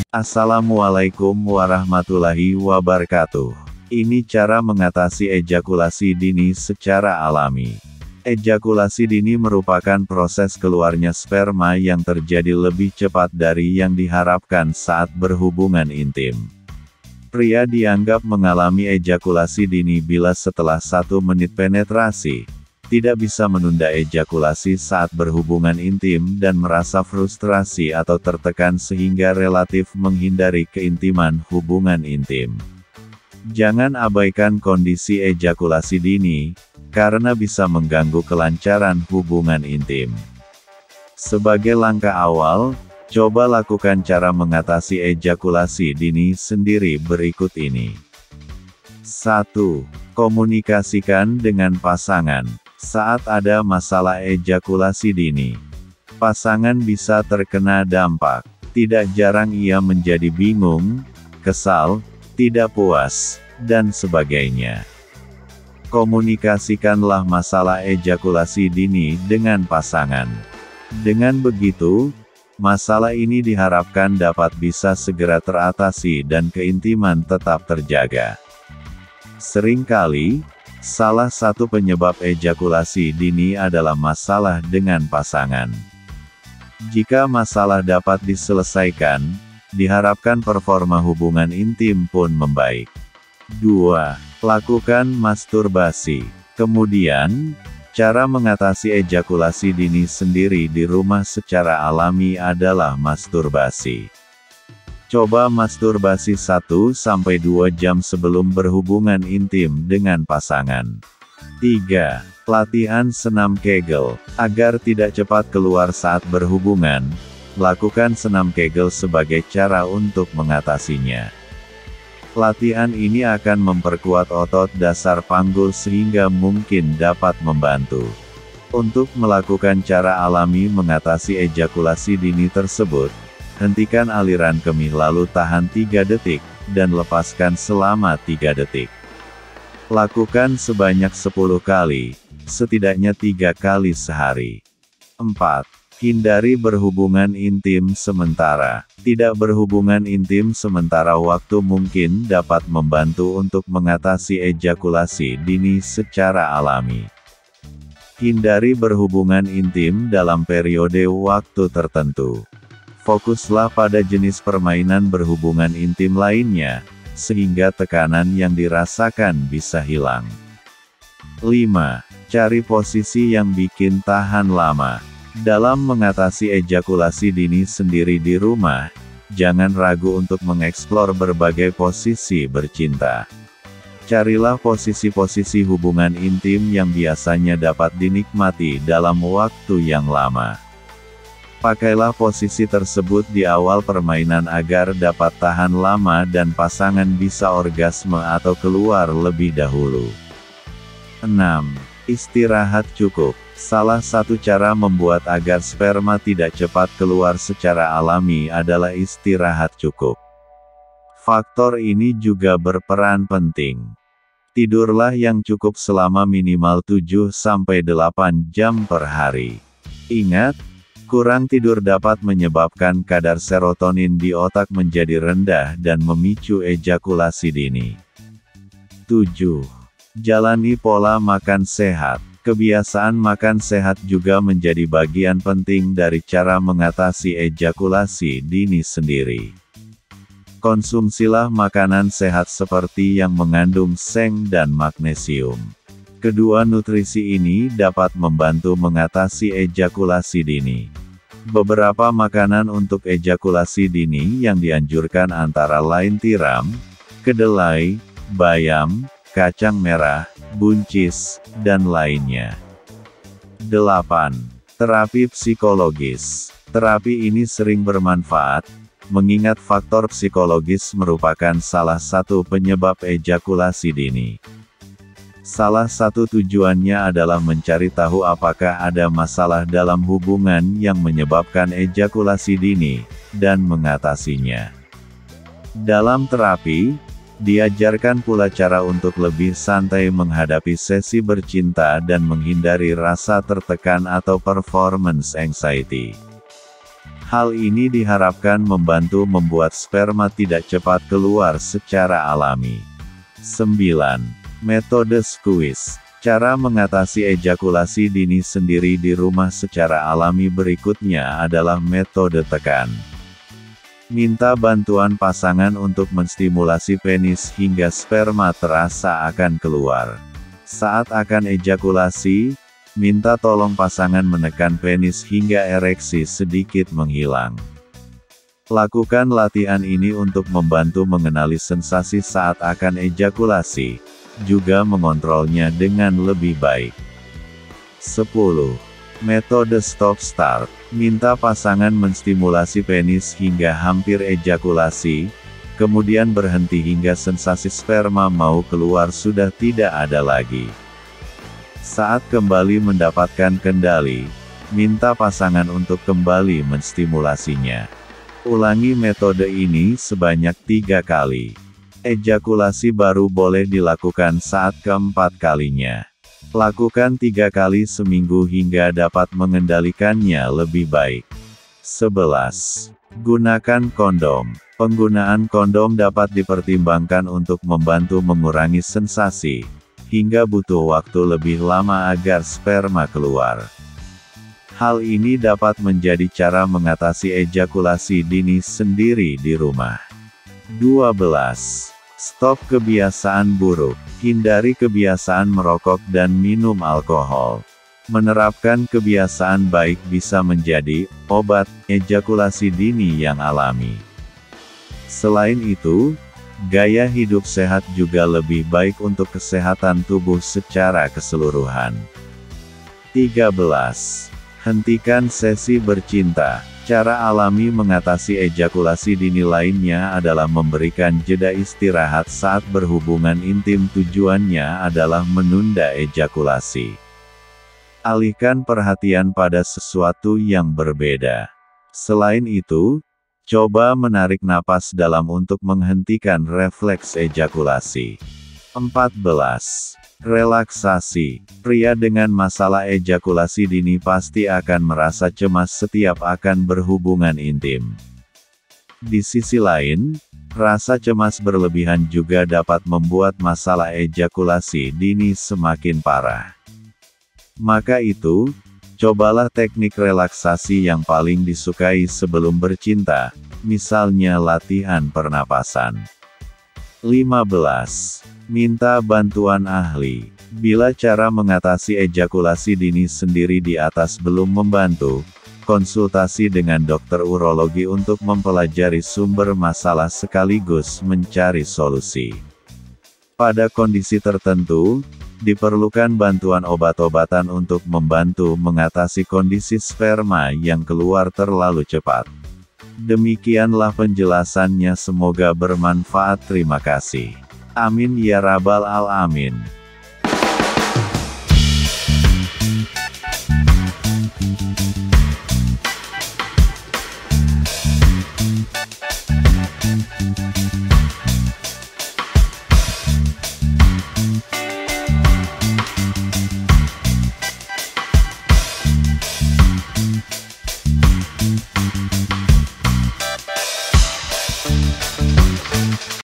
Assalamualaikum warahmatullahi wabarakatuh. Ini cara mengatasi ejakulasi dini secara alami. Ejakulasi dini merupakan proses keluarnya sperma yang terjadi lebih cepat dari yang diharapkan saat berhubungan intim. Pria dianggap mengalami ejakulasi dini bila setelah 1 menit penetrasi, tidak bisa menunda ejakulasi saat berhubungan intim dan merasa frustrasi atau tertekan sehingga relatif menghindari keintiman hubungan intim. Jangan abaikan kondisi ejakulasi dini, karena bisa mengganggu kelancaran hubungan intim. Sebagai langkah awal, coba lakukan cara mengatasi ejakulasi dini sendiri berikut ini. 1. Komunikasikan dengan pasangan. Saat ada masalah ejakulasi dini, pasangan bisa terkena dampak. Tidak jarang ia menjadi bingung, kesal, tidak puas, dan sebagainya. Komunikasikanlah masalah ejakulasi dini dengan pasangan. Dengan begitu, masalah ini diharapkan dapat bisa segera teratasi dan keintiman tetap terjaga. Seringkali, salah satu penyebab ejakulasi dini adalah masalah dengan pasangan. Jika masalah dapat diselesaikan, diharapkan performa hubungan intim pun membaik. 2. Lakukan masturbasi. Kemudian, cara mengatasi ejakulasi dini sendiri di rumah secara alami adalah masturbasi. Coba masturbasi 1-2 jam sebelum berhubungan intim dengan pasangan. 3. Latihan senam Kegel. Agar tidak cepat keluar saat berhubungan, lakukan senam Kegel sebagai cara untuk mengatasinya. Latihan ini akan memperkuat otot dasar panggul sehingga mungkin dapat membantu. Untuk melakukan cara alami mengatasi ejakulasi dini tersebut, hentikan aliran kemih lalu tahan 3 detik, dan lepaskan selama 3 detik. Lakukan sebanyak 10 kali, setidaknya 3 kali sehari. 4. Hindari berhubungan intim sementara. Tidak berhubungan intim sementara waktu mungkin dapat membantu untuk mengatasi ejakulasi dini secara alami. Hindari berhubungan intim dalam periode waktu tertentu. Fokuslah pada jenis permainan berhubungan intim lainnya, sehingga tekanan yang dirasakan bisa hilang. 5. Cari posisi yang bikin tahan lama. Dalam mengatasi ejakulasi dini sendiri di rumah, jangan ragu untuk mengeksplor berbagai posisi bercinta. Carilah posisi-posisi hubungan intim yang biasanya dapat dinikmati dalam waktu yang lama. Pakailah posisi tersebut di awal permainan agar dapat tahan lama dan pasangan bisa orgasme atau keluar lebih dahulu. 6. Istirahat cukup. Salah satu cara membuat agar sperma tidak cepat keluar secara alami adalah istirahat cukup. Faktor ini juga berperan penting. Tidurlah yang cukup selama minimal 7-8 jam per hari. Ingat, kurang tidur dapat menyebabkan kadar serotonin di otak menjadi rendah dan memicu ejakulasi dini. 7. Jalani pola makan sehat. Kebiasaan makan sehat juga menjadi bagian penting dari cara mengatasi ejakulasi dini sendiri. Konsumsilah makanan sehat seperti yang mengandung seng dan magnesium. Kedua nutrisi ini dapat membantu mengatasi ejakulasi dini. Beberapa makanan untuk ejakulasi dini yang dianjurkan antara lain tiram, kedelai, bayam, kacang merah, buncis, dan lainnya. 8. Terapi psikologis. Terapi ini sering bermanfaat, mengingat faktor psikologis merupakan salah satu penyebab ejakulasi dini. Salah satu tujuannya adalah mencari tahu apakah ada masalah dalam hubungan yang menyebabkan ejakulasi dini, dan mengatasinya. Dalam terapi, diajarkan pula cara untuk lebih santai menghadapi sesi bercinta dan menghindari rasa tertekan atau performance anxiety. Hal ini diharapkan membantu membuat sperma tidak cepat keluar secara alami. 9. Metode squeeze. Cara mengatasi ejakulasi dini sendiri di rumah secara alami berikutnya adalah metode tekan. Minta bantuan pasangan untuk menstimulasi penis hingga sperma terasa akan keluar. Saat akan ejakulasi, minta tolong pasangan menekan penis hingga ereksi sedikit menghilang. Lakukan latihan ini untuk membantu mengenali sensasi saat akan ejakulasi, juga mengontrolnya dengan lebih baik. 10. Metode stop-start. Minta pasangan menstimulasi penis hingga hampir ejakulasi, kemudian berhenti hingga sensasi sperma mau keluar sudah tidak ada lagi. Saat kembali mendapatkan kendali, minta pasangan untuk kembali menstimulasinya. Ulangi metode ini sebanyak 3 kali. Ejakulasi baru boleh dilakukan saat keempat kalinya. Lakukan 3 kali seminggu hingga dapat mengendalikannya lebih baik. 11. Gunakan kondom. Penggunaan kondom dapat dipertimbangkan untuk membantu mengurangi sensasi, hingga butuh waktu lebih lama agar sperma keluar. Hal ini dapat menjadi cara mengatasi ejakulasi dini sendiri di rumah. 12. Stop kebiasaan buruk. Hindari kebiasaan merokok dan minum alkohol. Menerapkan kebiasaan baik bisa menjadi obat ejakulasi dini yang alami. Selain itu, gaya hidup sehat juga lebih baik untuk kesehatan tubuh secara keseluruhan. 13. Hentikan sesi bercinta. Cara alami mengatasi ejakulasi dini lainnya adalah memberikan jeda istirahat saat berhubungan intim. Tujuannya adalah menunda ejakulasi. Alihkan perhatian pada sesuatu yang berbeda. Selain itu, coba menarik napas dalam untuk menghentikan refleks ejakulasi. 14. Relaksasi. Pria dengan masalah ejakulasi dini pasti akan merasa cemas setiap akan berhubungan intim. Di sisi lain, rasa cemas berlebihan juga dapat membuat masalah ejakulasi dini semakin parah. Maka itu, cobalah teknik relaksasi yang paling disukai sebelum bercinta, misalnya latihan pernapasan. 15. Minta bantuan ahli. Bila cara mengatasi ejakulasi dini sendiri di atas belum membantu, konsultasi dengan dokter urologi untuk mempelajari sumber masalah sekaligus mencari solusi. Pada kondisi tertentu, diperlukan bantuan obat-obatan untuk membantu mengatasi kondisi sperma yang keluar terlalu cepat. Demikianlah penjelasannya, semoga bermanfaat. Terima kasih. Amin ya rabbal alamin.